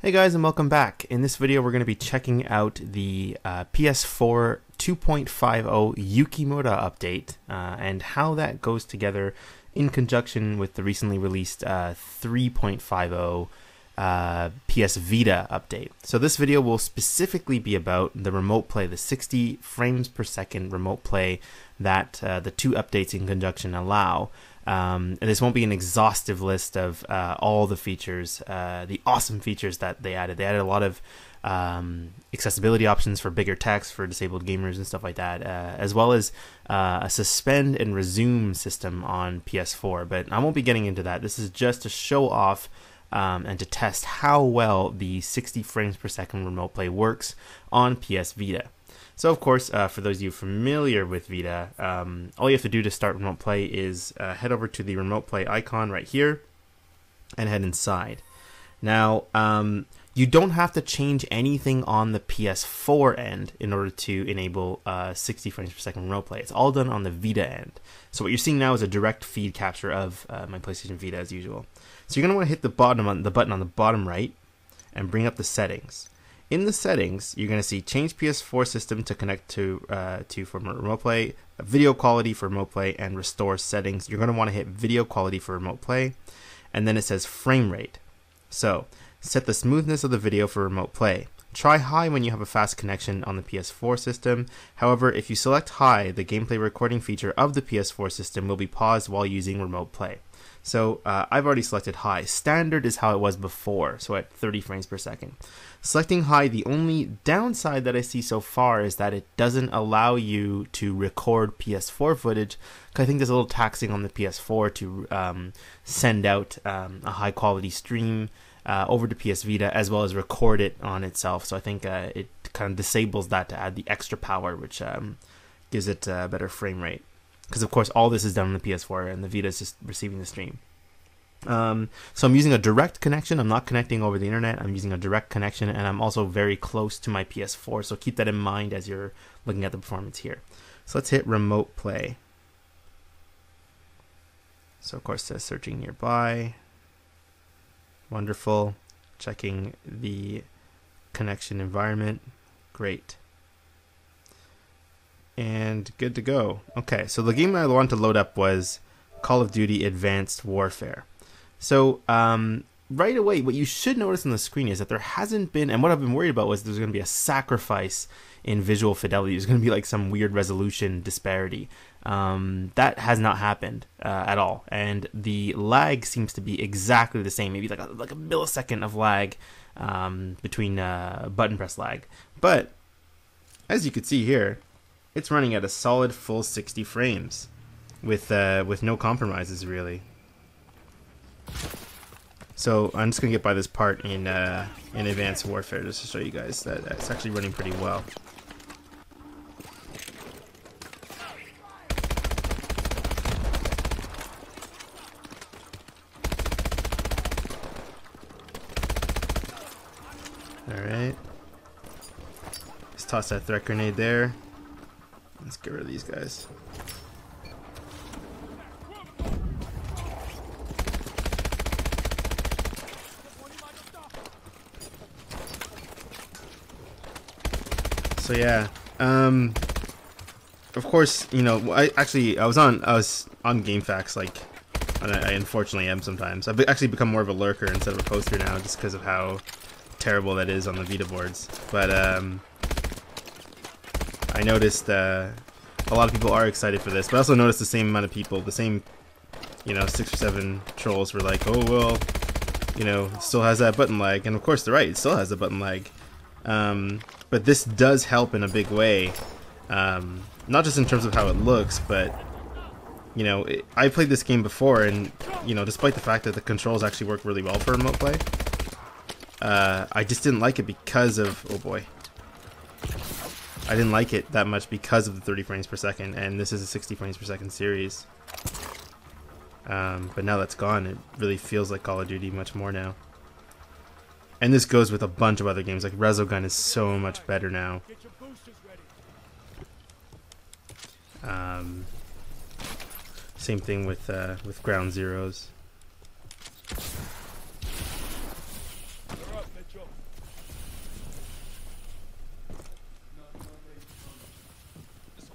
Hey guys, and welcome back. In this video we're going to be checking out the PS4 2.50 Yukimura update and how that goes together in conjunction with the recently released 3.50 PS Vita update. So this video will specifically be about the remote play, the 60 frames per second remote play that the two updates in conjunction allow. And this won't be an exhaustive list of all the features, the awesome features that they added. They added a lot of accessibility options for bigger text for disabled gamers and stuff like that, as well as a suspend and resume system on PS4. But I won't be getting into that. This is just to show off and to test how well the 60 frames per second remote play works on PS Vita. So of course, for those of you familiar with Vita, all you have to do to start remote play is head over to the remote play icon right here and head inside. Now, you don't have to change anything on the PS4 end in order to enable 60 frames per second remote play. It's all done on the Vita end. So what you're seeing now is a direct feed capture of my PlayStation Vita as usual. So you're going to want to hit the button on the bottom right and bring up the settings. In the settings, you're going to see change PS4 system to connect to for remote play, video quality for remote play, and restore settings. You're going to want to hit video quality for remote play, and then it says frame rate. So set the smoothness of the video for remote play. Try high when you have a fast connection on the PS4 system. However, if you select high, the gameplay recording feature of the PS4 system will be paused while using remote play. So I've already selected high. Standard is how it was before, so at 30 frames per second. Selecting high, the only downside that I see so far is that it doesn't allow you to record PS4 footage, because I think there's a little taxing on the PS4 to send out a high quality stream over to PS Vita as well as record it on itself. So I think it kind of disables that to add the extra power, which gives it a better frame rate. Because of course all this is done on the PS4 and the Vita is just receiving the stream. So I'm using a direct connection. I'm not connecting over the internet. I'm using a direct connection, and I'm also very close to my PS4. So keep that in mind as you're looking at the performance here. So let's hit remote play. So of course it says searching nearby. Wonderful. Checking the connection environment. Great. And good to go. Okay, so the game I wanted to load up was Call of Duty Advanced Warfare. So right away, what you should notice on the screen is that there hasn't been, and what I've been worried about was there's going to be a sacrifice in visual fidelity. There's going to be like some weird resolution disparity. That has not happened at all, and the lag seems to be exactly the same, maybe like a millisecond of lag between button press lag. But as you can see here, it's running at a solid full 60 frames with no compromises really. So I'm just gonna get by this part in Advanced Warfare just to show you guys that it's actually running pretty well. Alright. Let's toss that threat grenade there. Let's get rid of these guys. So yeah, of course, you know, I was on GameFAQs, like, and I unfortunately am sometimes. I've actually become more of a lurker instead of a poster now, just because of how terrible that is on the Vita boards. But I noticed a lot of people are excited for this, but I also noticed the same amount of people, the same, you know, 6 or 7 trolls were like, oh well, you know, it still has that button lag, and of course they're right, it still has the button lag. But this does help in a big way, not just in terms of how it looks, but, you know, I played this game before, and, you know, despite the fact that the controls actually work really well for remote play, I just didn't like it because of, oh boy, I didn't like it that much because of the 30 frames per second, and this is a 60 frames per second series. But now that's gone, it really feels like Call of Duty much more now. And this goes with a bunch of other games, like Resogun is so much better now. Same thing with Ground Zeroes.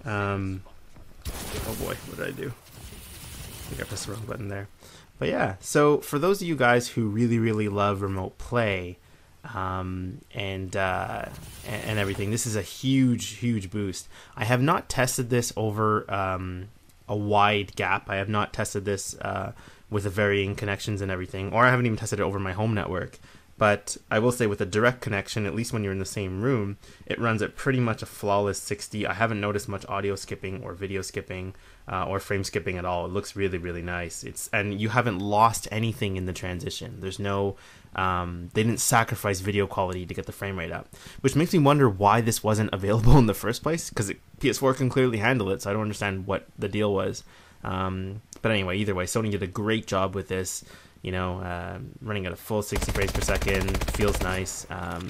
Oh boy, what did I do? I think I pressed the wrong button there. But yeah, so for those of you guys who really love remote play, and everything, this is a huge boost. I have not tested this over a wide gap. I have not tested this with the varying connections and everything, or I haven't even tested it over my home network. But I will say with a direct connection, at least when you're in the same room, it runs at pretty much a flawless 60. I haven't noticed much audio skipping or video skipping or frame skipping at all. It looks really nice. And you haven't lost anything in the transition. There's no, they didn't sacrifice video quality to get the frame rate up, which makes me wonder why this wasn't available in the first place, because PS4 can clearly handle it, so I don't understand what the deal was. But anyway, either way, Sony did a great job with this. You know, running at a full 60 frames per second, feels nice.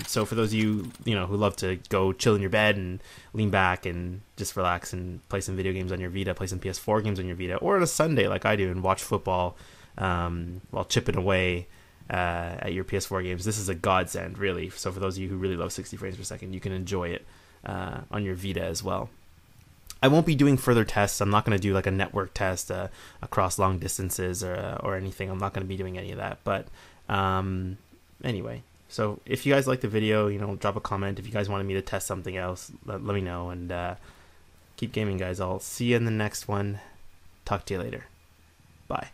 So for those of you, who love to go chill in your bed and lean back and just relax and play some video games on your Vita, play some PS4 games on your Vita, or on a Sunday like I do and watch football while chipping away at your PS4 games, this is a godsend, really. So for those of you who really love 60 frames per second, you can enjoy it on your Vita as well. I won't be doing further tests. I'm not going to do like a network test across long distances or anything. I'm not going to be doing any of that. But anyway, so if you guys like the video, drop a comment. If you guys wanted me to test something else, let me know. And keep gaming, guys. I'll see you in the next one. Talk to you later. Bye.